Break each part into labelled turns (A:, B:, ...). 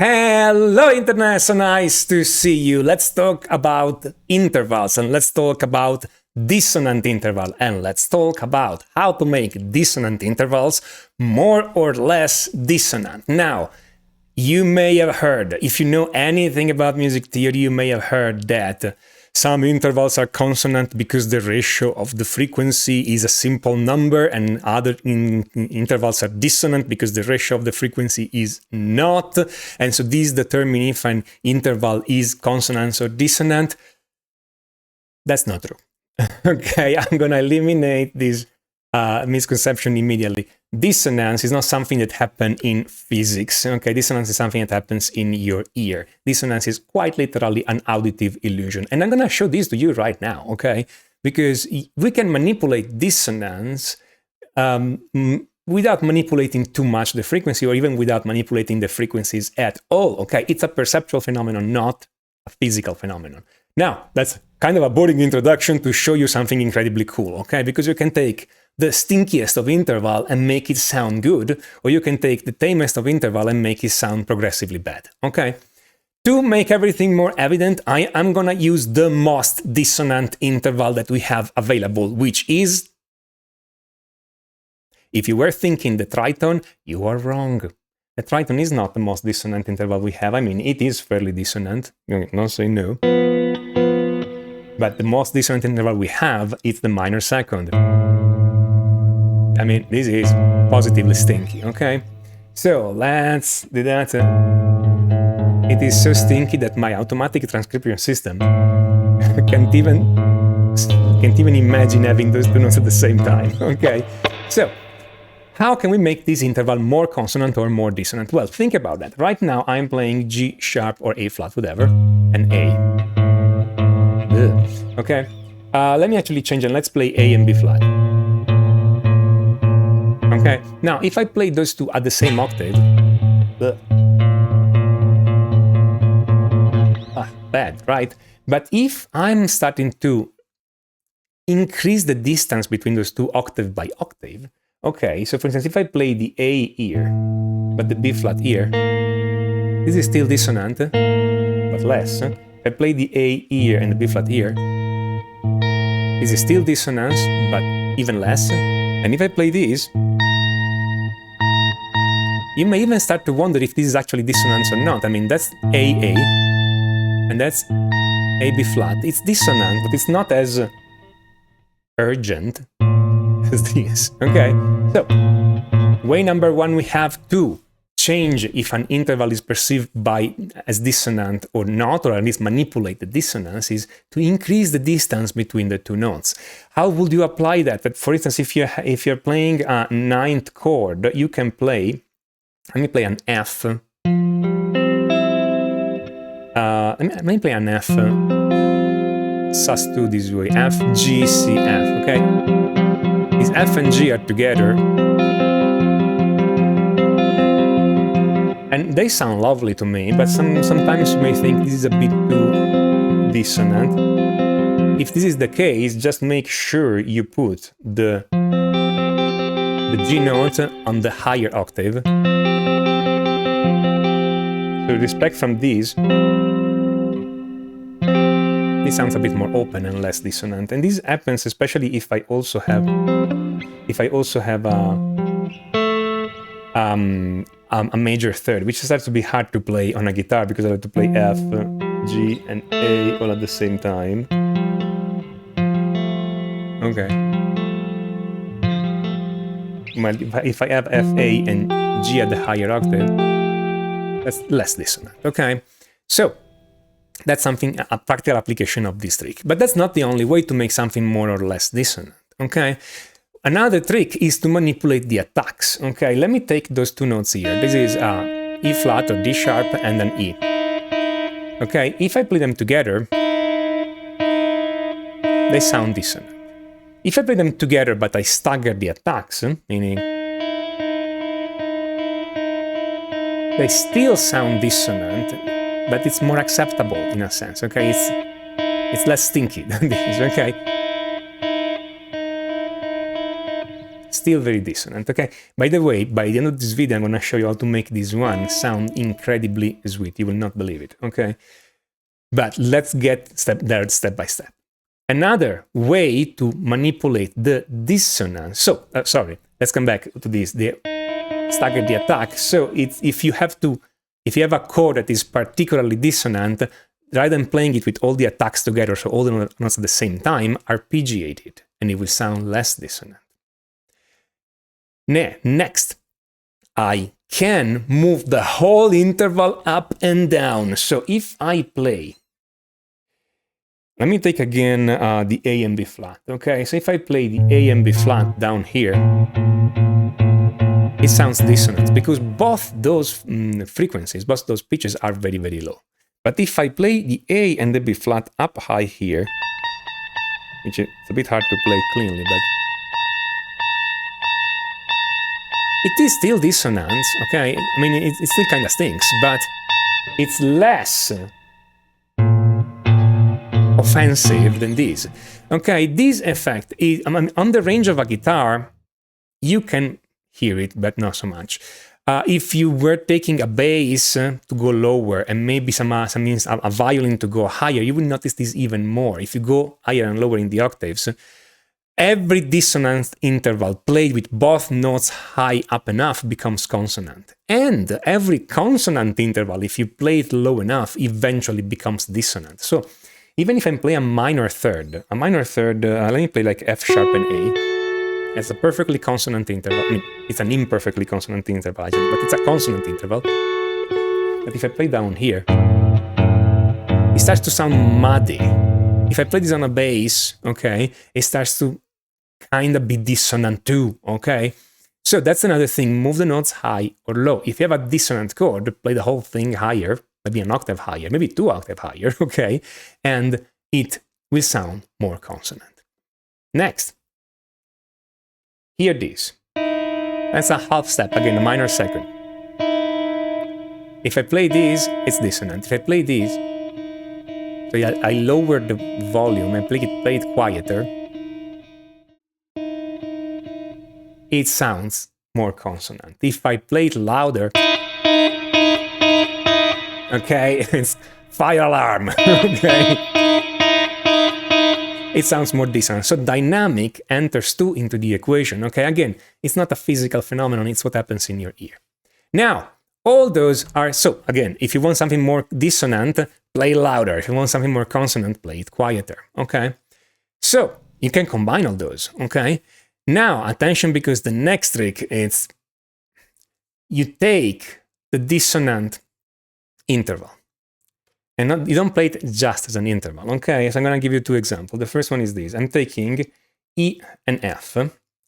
A: Hello Internet, so nice to see you. Let's talk about intervals and let's talk about dissonant interval and let's talk about how to make dissonant intervals more or less dissonant. Now, you may have heard, if you know anything about music theory, you may have heard that some intervals are consonant because the ratio of the frequency is a simple number, and other intervals are dissonant because the ratio of the frequency is not. And so these determine if an interval is consonant or dissonant. That's not true. Okay, I'm going to eliminate this misconception immediately. Dissonance is not something that happens in physics. Okay, dissonance is something that happens in your ear. Dissonance is quite literally an auditive illusion. And I'm going to show this to you right now, okay? Because we can manipulate dissonance without manipulating too much the frequency, or even without manipulating the frequencies at all, okay? It's a perceptual phenomenon, not a physical phenomenon. Now, that's kind of a boring introduction to show you something incredibly cool, okay? Because you can take the stinkiest of interval and make it sound good, or you can take the tamest of interval and make it sound progressively bad, okay? To make everything more evident, I am gonna use the most dissonant interval that we have available, which is... If you were thinking the tritone, you are wrong. The tritone is not the most dissonant interval we have. I mean, it is fairly dissonant, don't say no. But the most dissonant interval we have is the minor second. I mean, this is positively stinky, okay? So let's do that. It is so stinky that my automatic transcription system can't even imagine having those two notes at the same time, okay? So, how can we make this interval more consonant or more dissonant? Well, think about that. Right now, I'm playing G sharp or A flat, whatever, and A. Ugh. Okay, let me actually change and let's play A and B flat. Okay, now if I play those two at the same octave, bad, right? But if I'm starting to increase the distance between those two octave by octave, okay, so for instance, if I play the A here, but the B flat here, this is still dissonant, but less. If I play the A here and the B flat here, this is still dissonance, but even less. And if I play this, you may even start to wonder if this is actually dissonance or not. I mean, that's A, and that's A, B flat. It's dissonant, but it's not as urgent as this, okay? So, way number one, we have to change if an interval is perceived as dissonant or not, or at least manipulate the dissonance, is to increase the distance between the two notes. How would you apply that? But for instance, if you're playing a ninth chord, you can play, let me play an F. Let me play an F sus2 this way, F, G, C, F, okay? These F and G are together, and they sound lovely to me, but sometimes you may think this is a bit too dissonant. If this is the case, just make sure you put the G note on the higher octave. So respect from this, it sounds a bit more open and less dissonant. And this happens especially if I also have a major third, which starts to be hard to play on a guitar because I have to play F, G, and A all at the same time. Okay. Well, if I have F, A, and G at the higher octave, that's less dissonant. Okay. So that's something, a practical application of this trick. But that's not the only way to make something more or less dissonant. Okay. Another trick is to manipulate the attacks. Okay, let me take those two notes here. This is E flat or D sharp and an E. Okay, if I play them together, they sound dissonant. If I play them together but I stagger the attacks, meaning they still sound dissonant, but it's more acceptable in a sense. Okay, it's less stinky than this. Okay. still very dissonant, okay? By the way, by the end of this video, I'm gonna show you how to make this one sound incredibly sweet. You will not believe it, okay? But let's get there step by step. Another way to manipulate the dissonance. So, sorry, let's come back to this, the stagger the attack. So it's if you have a chord that is particularly dissonant, rather than playing it with all the attacks together, so all the notes at the same time, arpeggiate it, and it will sound less dissonant. Next, I can move the whole interval up and down. So if I play, let me take again the A and B flat, okay? So if I play the A and B flat down here, it sounds dissonant because both those frequencies, both those pitches are very, very low. But if I play the A and the B flat up high here, which is a bit hard to play cleanly, but it is still dissonance, okay? I mean, it still kind of stinks, but it's less offensive than this. Okay, this effect is, I mean, on the range of a guitar, you can hear it, but not so much. If you were taking a bass to go lower and maybe some means a violin to go higher, you will notice this even more. If you go higher and lower in the octaves, every dissonant interval played with both notes high up enough becomes consonant. And every consonant interval, if you play it low enough, eventually becomes dissonant. So even if I play a minor third, let me play like F sharp and A. It's a perfectly consonant interval. I mean, it's an imperfectly consonant interval, but it's a consonant interval. But if I play down here, it starts to sound muddy. If I play this on a bass, okay, it starts to kind of be dissonant too, okay? So that's another thing, move the notes high or low. If you have a dissonant chord, play the whole thing higher, maybe an octave higher, maybe 2 octaves higher, okay? And it will sound more consonant. Next. Hear this. That's a half step, again, a minor second. If I play this, it's dissonant. If I play this, so yeah, I lower the volume and play it quieter, it sounds more consonant. If I play it louder, okay, it's fire alarm, okay? It sounds more dissonant. So dynamic enters too into the equation, okay? Again, it's not a physical phenomenon, it's what happens in your ear. Now, all those are, so again, if you want something more dissonant, play louder. If you want something more consonant, play it quieter, okay? So, you can combine all those, okay? Now, attention, because the next trick is you take the dissonant interval. And you don't play it just as an interval, okay? So I'm going to give you 2 examples. The first one is this. I'm taking E and F.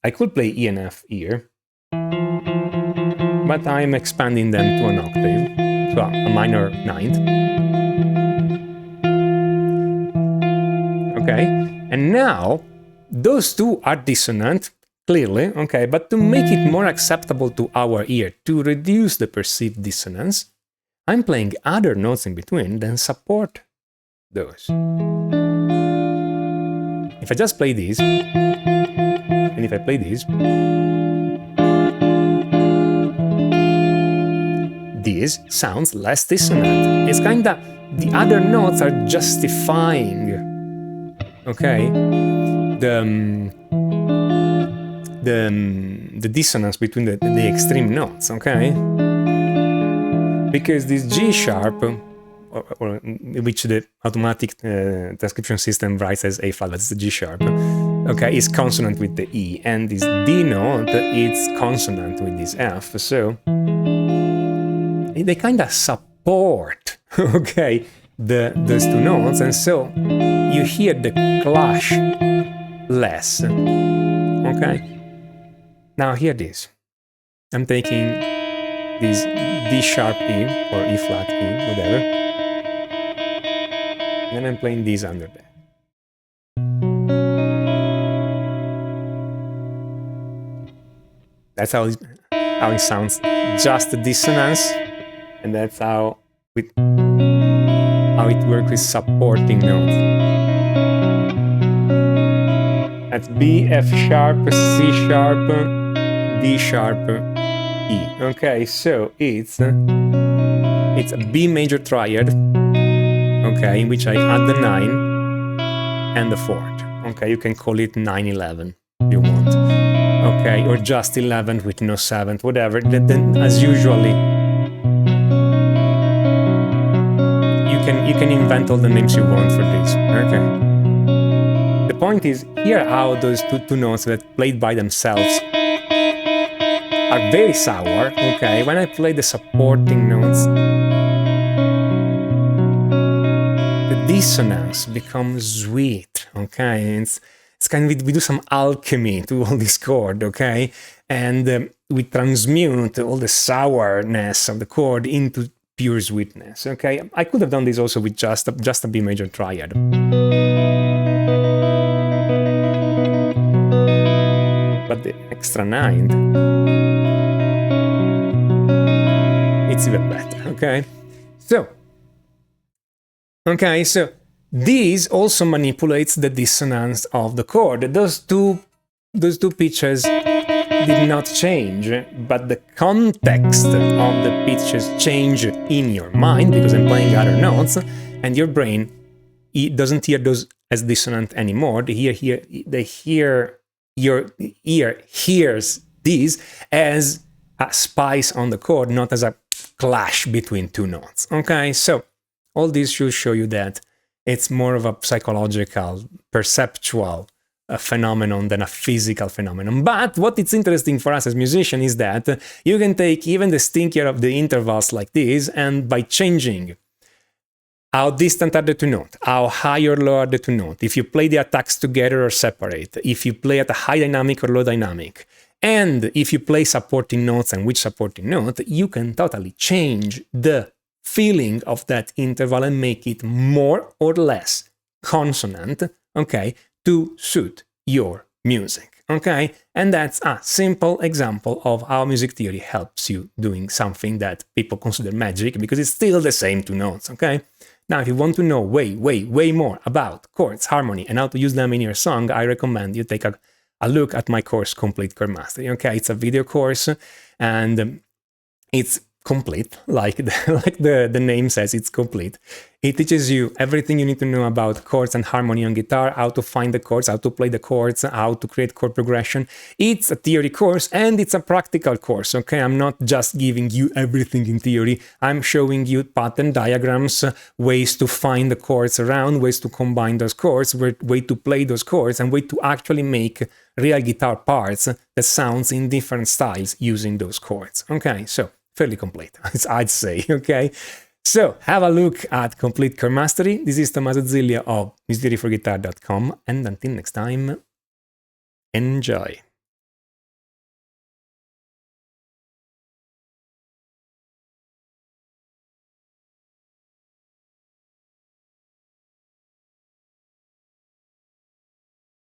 A: I could play E and F here, but I'm expanding them to an octave, so a minor ninth. Okay? And now, those two are dissonant, clearly, okay? But to make it more acceptable to our ear, to reduce the perceived dissonance, I'm playing other notes in between that support those. If I just play these, and if I play these, this sounds less dissonant. It's kind of, the other notes are justifying, okay, the dissonance between the extreme notes, okay? Because this G sharp, or which the automatic transcription system writes as A flat, that's the G sharp, okay, is consonant with the E, and this D note is consonant with this F, so they kind of support, okay, those two notes, and so you hear the clash less, okay? Now hear this. I'm taking this D sharp E, or E flat E, whatever, and then I'm playing these under that. That's how it sounds, just the dissonance, and that's how it works with supporting notes. That's B, F sharp, C sharp, D sharp, E. Okay, so it's a B major triad, okay, in which I add the 9 and the 4th. Okay, you can call it 9/11 if you want. Okay, or just 11th with no 7th, whatever. Then, as usually, you can invent all the names you want for this. Okay. The point is, here how those two notes that played by themselves are very sour, okay? When I play the supporting notes, the dissonance becomes sweet, okay? It's kind of, we do some alchemy to all this chord, okay? And we transmute all the sourness of the chord into pure sweetness, okay? I could have done this also with just a B major triad. But the extra 9th, it's even better, okay? So this also manipulates the dissonance of the chord. Those two pitches did not change, but the context of the pitches change in your mind because I'm playing other notes, and your brain doesn't hear those as dissonant anymore. Your ear hears these as a spice on the chord, not as a clash between two notes. Okay, so all this should show you that it's more of a psychological, perceptual phenomenon than a physical phenomenon. But what is interesting for us as musicians is that you can take even the stinkier of the intervals like this, and by changing how distant are the two notes, how high or low are the two notes, if you play the attacks together or separate, if you play at a high dynamic or low dynamic, and if you play supporting notes and which supporting note, you can totally change the feeling of that interval and make it more or less consonant, okay, to suit your music, okay? And that's a simple example of how music theory helps you doing something that people consider magic, because it's still the same two notes, okay? Now, if you want to know way more about chords, harmony, and how to use them in your song, I recommend you take a look at my course, Complete Chord Mastery. Okay, it's a video course, and it's complete, like the name says, it's complete. It teaches you everything you need to know about chords and harmony on guitar, how to find the chords, how to play the chords, how to create chord progression. It's a theory course and it's a practical course, okay? I'm not just giving you everything in theory. I'm showing you pattern diagrams, ways to find the chords around, ways to combine those chords, way to play those chords, and way to actually make real guitar parts that sounds in different styles using those chords, okay? So fairly complete, I'd say, okay? So have a look at Complete Chord Mastery. This is Tommaso Ziglia of musictheoryforguitar.com, and until next time, enjoy.